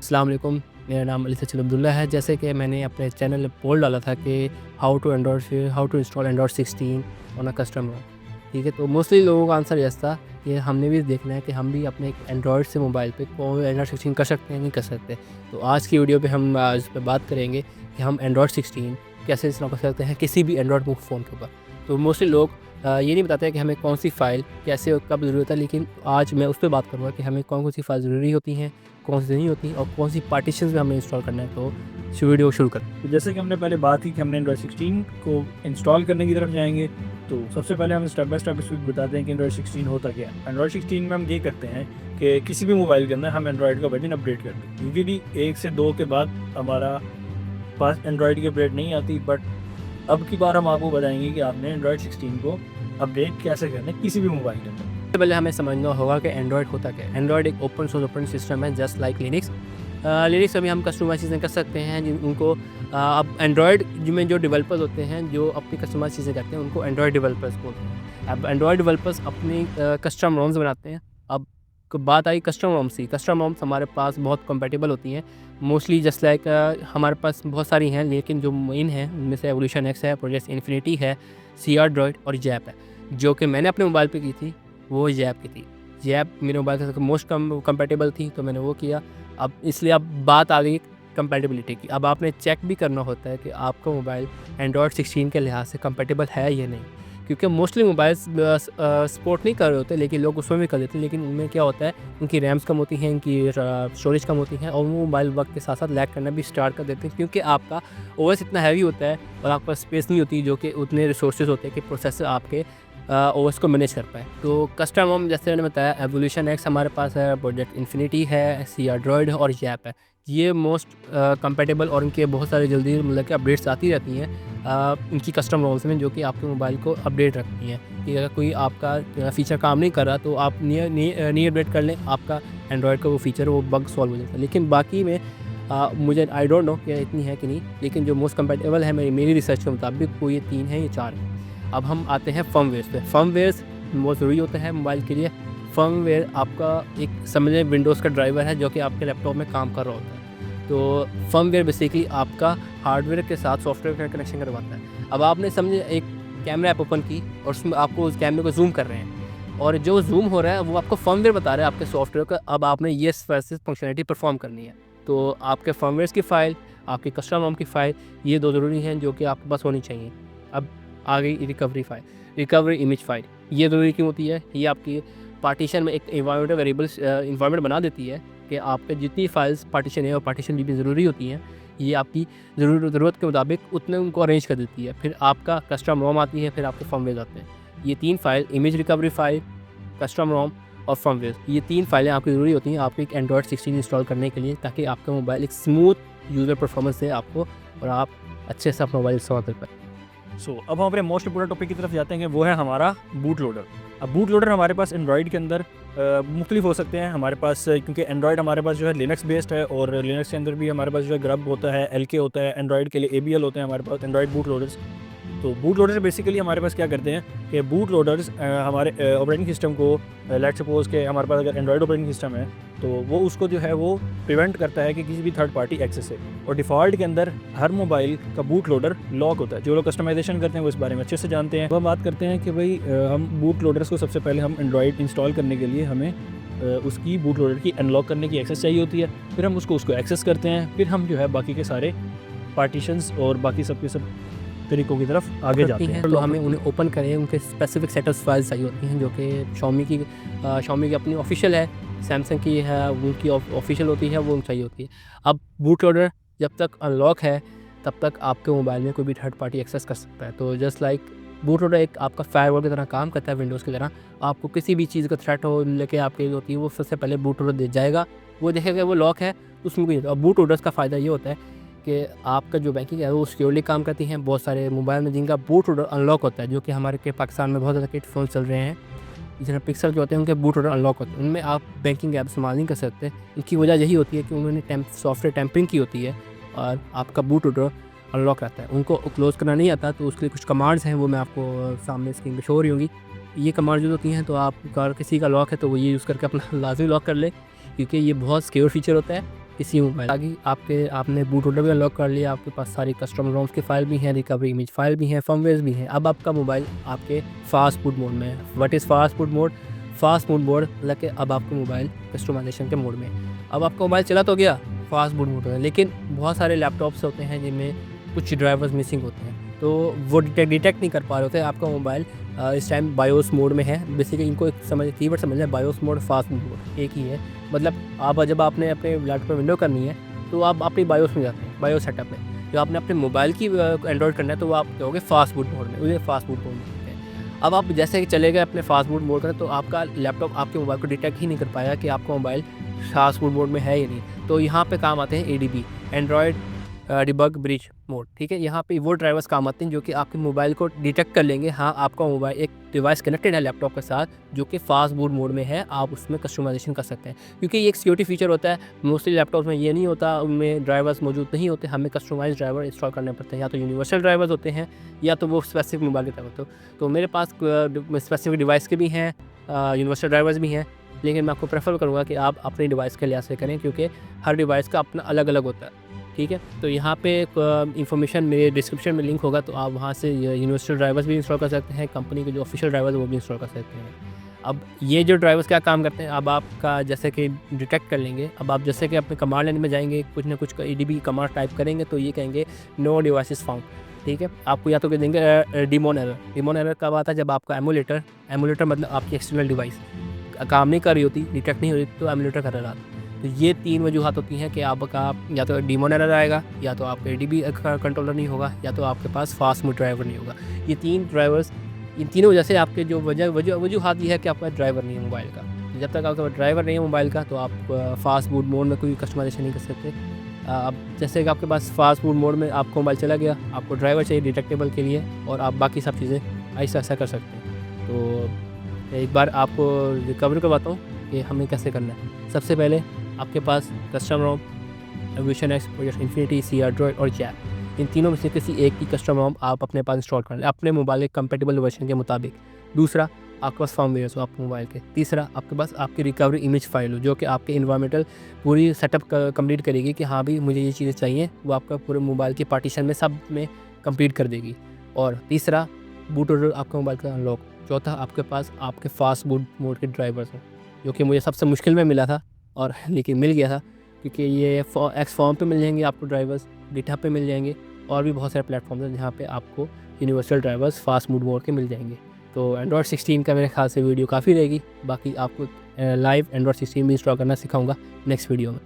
अस्सलाम वालेकुम, मेरा नाम अली सचिन अब्दुल्ला है। जैसे कि मैंने अपने चैनल में पोल डाला था कि how to install Android 16 on a custom ROM. ठीक है, तो मोस्टली लोगों का आंसर यस था कि हमने भी देखना है कि हम भी अपने एक एंड्रॉयड से मोबाइल पे एंड्रॉयड 16 कर सकते हैं, नहीं कर सकते। तो आज की वीडियो पे हम इस पर बात करेंगे कि हम एंड्रॉयड 16 कैसे इंस्टॉल कर सकते हैं किसी भी एंड्रॉयड फ़ोन के ऊपर। तो मोस्टली लोग ये नहीं बताते कि हमें कौन सी फ़ाइल कैसे और कब ज़रूरत है, लेकिन आज मैं उस पर बात करूँगा कि हमें कौन सी फ़ाइल ज़रूरी होती हैं, कौन सी नहीं होती और कौन सी पार्टीशंस में हमें इंस्टॉल करना है। तो वीडियो शुरू कर। तो जैसे कि हमने पहले बात की कि हमने एंड्रॉयड 16 को इंस्टॉल करने की तरफ जाएंगे, तो सबसे पहले हम स्टेप बाय स्टेप इसमें बताते हैं कि एंड्रॉयड 16 होता क्या है। एंड्रॉयड 16 में हम ये करते हैं कि किसी भी मोबाइल के अंदर हम एंड्रॉयड का वर्जन अपडेट करते हैं। यूजुअली 1 से 2 के बाद हमारा पास एंड्रॉयड की अपडेट नहीं आती, बट अब की बार हम आपको बताएंगे कि आपने एंड्रॉयड 16 को अपडेट कैसे करना है किसी भी मोबाइल के अंदर। सबसे पहले हमें समझना होगा कि एंड्रॉयड होता क्या है। एंड्रॉयड एक ओपन सोर्स ऑपरेटिंग सिस्टम है, जस्ट लाइक लिनक्स। लिनक्स में हम कस्टमाइज चीज़ें कर सकते हैं उनको। अब एंड्रॉयड में जो डेवलपर्स होते हैं जो अपनी कस्टमाइज चीज़ें करते हैं उनको एंड्रॉयड डेवलपर्स बोलते हैं। अब एंड्रॉयड डेवलपर्स अपनी कस्टम रोम्स बनाते हैं। अब बात आई कस्टम रोम्स की। कस्टम रोम्स हमारे पास बहुत कंपेटेबल होती हैं मोस्टली, जस्ट लाइक हमारे पास बहुत सारी हैं, लेकिन जो मेन हैं उनमें से एवोल्यूशन एक्स है, प्रोजेक्ट इन्फिनिटी है, CR ड्रॉइड और जैप है। जो कि मैंने अपने मोबाइल पे की थी वो जैप की थी। जैप मेरे मोबाइल के साथ मोस्ट कंपेटेबल थी, तो मैंने वो किया। अब इसलिए अब बात आ गई कंपेटेबिलिटी की। अब आपने चेक भी करना होता है कि आपका मोबाइल एंड्रॉयड 16 के लिहाज से कंपेटेबल है या नहीं, क्योंकि मोस्टली मोबाइल सपोर्ट नहीं कर रहे होते, लेकिन लोग उसमें भी कर देते हैं। लेकिन उनमें क्या होता है, उनकी रैम्स कम होती हैं, उनकी स्टोरेज कम होती हैं और वो मोबाइल वक्त के साथ साथ लैग करना भी स्टार्ट कर देते हैं, क्योंकि आपका OS इतना हैवी होता है और आपके पास स्पेस नहीं होती जो कि उतने रिसोर्सेज होते हैं कि प्रोसेसर आपके OS को मैनेज कर पाए। तो कस्टम रोम जैसे मैंने बताया, एवोल्यूशन एक्स हमारे पास है, प्रोजेक्ट इन्फिनिटी है, CR ड्रॉइड और जैप है। ये मोस्ट कंपेटेबल और इनके बहुत सारे जल्दी मतलब कि अपडेट्स आती रहती हैं इनकी कस्टम रोम्स में, जो कि आपके मोबाइल को अपडेट रखती हैं कि अगर कोई आपका फ़ीचर काम नहीं कर रहा तो आप नहीं अपडेट कर लें, आपका एंड्रॉयड का वो फ़ीचर वो बग सॉल्व हो जाता है। लेकिन बाकी में मुझे आई डोंट नो कि इतनी है कि नहीं, लेकिन जो मोस्ट कंपेटेबल है मेरी रिसर्च के मुताबिक वो ये 3 है, ये 4 है। अब हम आते हैं फर्मवेयर्स पे। फर्मवेयर्स बहुत ज़रूरी होता है मोबाइल के लिए। फर्मवेयर आपका एक समझें विंडोज़ का ड्राइवर है जो कि आपके लैपटॉप में काम कर रहा होता है। तो फर्मवेयर बेसिकली आपका हार्डवेयर के साथ सॉफ्टवेयर का कनेक्शन करवाता है। अब आपने समझे एक कैमरा ऐप ओपन की और उसमें आपको उस कैमरे को जूम कर रहे हैं, और जो जूम हो रहा है वो आपको फर्मवेयर बता रहा है आपके सॉफ्टवेयर का। अब आपने ये स्पेसिफिक फंक्शनलिटी परफॉर्म करनी है, तो आपके फर्मवेयर्स की फ़ाइल, आपकी कस्टम रोम की फ़ाइल, ये 2 ज़रूरी हैं जो कि आपके पास होनी चाहिए। अब आ गई recovery file, recovery image file. ये ज़रूरी क्यों होती है? ये आपकी पार्टीशन में एक एनवायरनमेंट वेरिएबल्स एनवायरनमेंट बना देती है कि आपके जितनी फ़ाइल्स पार्टीशन है और पार्टीशन भी ज़रूरी होती हैं, ये आपकी ज़रूरत के मुताबिक उतने उनको अरेंज कर देती है। फिर आपका कस्टम रोम आती है, फिर आपके फर्मवेयर आते हैं। ये 3 file, image recovery file, custom ROM और फर्मवेयर, ये 3 फ़ाइलें आपकी ज़रूरी होती हैं आपको एक एंड्रॉयड 16 इंस्टॉल करने के लिए, ताकि आपका मोबाइल एक स्मूथ यूज़र परफॉर्मेंस दे आपको और आप अच्छे से अपना मोबाइल इस्तेमाल कर पाएँ। अब हम अपने मोस्ट इंपोर्टेंट टॉपिक की तरफ जाते हैं कि वो है हमारा बूट लोडर। अब बूट लोडर हमारे पास एंड्रॉयड के अंदर मुख्तलिफ हो सकते हैं हमारे पास, क्योंकि एंड्रॉयड हमारे पास जो है लिनक्स बेस्ड है और लिनक्स के अंदर भी हमारे पास जो है ग्रब होता है, LK होता है, एंड्रॉयड के लिए ABL होते हैं हमारे पास एंड्रॉयड बूट लोडर्स। तो बूट लोडर बेसिकली हमारे पास क्या करते हैं कि बूट लोडर्स हमारे ऑपरेटिंग सिस्टम को, लेट सपोज के हमारे पास अगर एंड्रॉयड ऑपरेटिंग सिस्टम है तो वो उसको जो है वो प्रिवेंट करता है कि किसी भी थर्ड पार्टी एक्सेस से। और डिफ़ॉल्ट के अंदर हर मोबाइल का बूट लोडर लॉक होता है। जो लोग कस्टमाइजेशन करते हैं वो इस बारे में अच्छे से जानते हैं। अब हम बात करते हैं कि भाई हम बूट लोडर्स को सबसे पहले हम एंड्रॉयड इंस्टॉल करने के लिए हमें उसकी बूट लोडर की अनलॉक करने की एक्सेस चाहिए होती है। फिर हम उसको एक्सेस करते हैं, फिर हम जो है बाकी के सारे पार्टीशंस और बाकी सब के सब तरीकों की तरफ आगे जाते हैं। तो हमें उन्हें ओपन करें, उनके स्पेसिफिक सेट ऑफ फाइल्स चाहिए होती हैं जो कि Xiaomi की अपनी ऑफिशियल है, सैमसंग की है उनकी ऑफिशियल होती है, वो चाहिए होती है। अब बूट लोडर जब तक अनलॉक है तब तक आपके मोबाइल में कोई भी थर्ड पार्टी एक्सेस कर सकता है। तो जस्ट लाइक बूट लोडर एक आपका फायरवॉल की तरह काम करता है विंडोज़ की तरह। आपको किसी भी चीज़ का थ्रेट हो लेके आपके होती है, वो सबसे पहले बूट लोडर दे जाएगा, वो देखेगा वो लॉक है उसमें कोई। और बूट लोडर्स का फ़ायदा ये होता है कि आपका जो बैंकिंग है वो सिक्योरली काम करती हैं। बहुत सारे मोबाइल में जिनका बूट लोडर अनलॉक होता है, जो कि हमारे के पाकिस्तान में बहुत ज़्यादा किट फ़ोन चल रहे हैं जिसमें पिक्सल के होते हैं, उनके बूट लोडर अनलॉक होते हैं, उनमें आप बैंकिंग ऐप इस्तेमाल नहीं कर सकते। इनकी वजह यही होती है कि उन्होंने सॉफ्टवेयर टैंपरिंग की होती है और आपका बूट लोडर अनलॉक रहता है। उनको क्लोज़ करना नहीं आता, तो उसके लिए कुछ कमांड्स हैं, वो मैं आपको सामने स्क्रीन पर शो हो रही होंगी। ये कमांड यूज़ होती हैं, तो आप अगर किसी का लॉक है तो वो ये यूज़ करके अपना लाजमी लॉक कर ले, क्योंकि ये बहुत सिक्योर फीचर होता है इसी मोबाइल आगे आपने बूट लोडर भी अनलॉक कर लिया, आपके पास सारी कस्टम रोम्स की फाइल भी हैं, रिकवरी इमेज फाइल भी हैं, फर्मवेयर भी हैं। अब आपका मोबाइल आपके फास्ट बूट मोड में है। What is fast boot mode? Fast boot mode मतलब कि अब आपका मोबाइल कस्टमाइजेशन के मोड में है। अब आपका मोबाइल चला तो गया फास्ट बूट मोड में, लेकिन बहुत सारे लैपटॉप्स होते हैं जिनमें कुछ ड्राइवर्स मिसिंग होते हैं, तो वो डिटेक्ट नहीं कर पा रहे होते। आपका मोबाइल इस टाइम बायोस मोड में है। बेसिकली इनको एक कीवर्ड समझना है, बायोस मोड, फास्ट मोड एक ही है। मतलब आप जब आपने अपने लैपटॉप में विंडो करनी है तो आप अपनी बायोस में जाते हैं, बायोस सेटअप में। जो आपने अपने मोबाइल की एंड्रॉयड करना है तो वो आप कहोगे फास्ट बूट मोड में, उसे फास्ट बूट मोड में है। अब आप जैसे कि चले गए अपने फास्ट बूट मोड करें तो आपका लैपटॉप आपके मोबाइल को डिटेक्ट ही नहीं कर पाएगा कि आपका मोबाइल फास्ट बूट मोड में है या नहीं। तो यहाँ पे काम आते हैं ADB, Android debug bridge mode. ठीक है, यहाँ पे वो ड्राइवर्स काम आते हैं जो कि आपके मोबाइल को डिटेक्ट कर लेंगे, हाँ आपका मोबाइल एक डिवाइस कनेक्टेड है लैपटॉप के साथ जो कि फास्ट बूट मोड में है, आप उसमें कस्टमाइजेशन कर सकते हैं। क्योंकि ये एक सिक्योरिटी फीचर होता है, मोस्टली लैपटॉप में ये नहीं होता, उनमें ड्राइवर्स मौजूद नहीं होते, हमें कस्टमाइज ड्राइवर इंस्टॉल करने पड़ते हैं। या तो यूनिवर्सल ड्राइवर्स होते हैं या तो वो स्पेसिफिक मोबाइल के ड्राइवर होते हैं। तो मेरे पास स्पेसिफिक डिवाइस के भी हैं, यूनिवर्सल ड्राइवर्स भी हैं, लेकिन मैं आपको प्रेफर करूँगा कि आप अपनी डिवाइस के लिहाज से करें क्योंकि हर डिवाइस का अपना अलग अलग होता है। ठीक है, तो यहाँ पे इंफॉर्मेशन मेरे डिस्क्रिप्शन में लिंक होगा, तो आप वहाँ से यूनिवर्सल ड्राइवर्स भी इंस्टॉल कर सकते हैं, कंपनी के जो ऑफिशियल ड्राइवर्स वो भी इंस्टॉल कर सकते हैं। अब ये जो ड्राइवर्स क्या काम करते हैं, अब आपका जैसे कि डिटेक्ट कर लेंगे। अब आप जैसे कि अपने कमांड लाइन में जाएंगे, कुछ ना कुछ ADB कमांड टाइप करेंगे तो ये कहेंगे नो डिवाइसेस फाउंड। ठीक है, आपको या तो कह देंगे डिमोन एरर। डिमोन एरर कब आता है? जब आपका एमुलेटर मतलब आपकी एक्सटर्नल डिवाइस काम नहीं कर रही होती, डिटेक्ट नहीं हो रही, तो एमुलेटर का एरर आता है। तो ये 3 वजूहत होती हैं कि आपका या तो डिमोन एरर आएगा, या तो आपका ADB कंट्रोलर नहीं होगा, या तो आपके पास फास्ट मोड ड्राइवर नहीं होगा। ये 3 ड्राइवर्स, इन तीनों वजह से आपके जो वजूहत ये है कि आपका ड्राइवर नहीं है मोबाइल का। तो जब तक आपका ड्राइवर नहीं है मोबाइल का तो आप फास्ट बूट मोड में कोई कस्टमाइजेशन नहीं कर सकते। अब जैसे कि आपके पास फास्ट बूट मोड में आपका मोबाइल चला गया, आपको ड्राइवर चाहिए डिटेक्टेबल के लिए, और आप बाकी सब चीज़ें ऐसा कर सकते हैं। तो एक बार आपको रिकवर करवाता हूँ कि हमें कैसे करना है। सबसे पहले आपके पास custom ROM, Vision X, Project Infinity, CR Droid और जैक, इन तीनों में से किसी एक की कस्टम रोम आप अपने पास इंस्टॉल कर लें अपने मोबाइल के कंपेटेबल वर्जन के मुताबिक। दूसरा, आपके पास फर्मवेयर हो आपके मोबाइल के। तीसरा, आपके पास आपकी रिकवरी इमेज फाइल हो जो कि आपके इन्वायरमेंटल पूरी सेटअप कंप्लीट करेगी कि हाँ भी मुझे ये चीज़ें चाहिए, वो आपका पूरे मोबाइल के पार्टीशन में सब में कंप्लीट कर देगी। और तीसरा, बूट लोडर आपका मोबाइल का अनलॉक। चौथा, आपके पास आपके फास्ट बूट मोड के ड्राइवर्स हैं, जो कि मुझे सबसे मुश्किल में मिला था और लेकिन मिल गया था, क्योंकि ये Xform पे मिल जाएंगे आपको ड्राइवर्स, GitHub पे मिल जाएंगे, और भी बहुत सारे प्लेटफॉर्म्स हैं जहाँ पे आपको universal drivers fast boot mode के मिल जाएंगे। तो एंड्रॉयड 16 का मेरे ख्याल से वीडियो काफ़ी रहेगी, बाकी आपको लाइव एंड्रॉयड 16 भी इंस्टॉल करना सिखाऊंगा नेक्स्ट वीडियो में।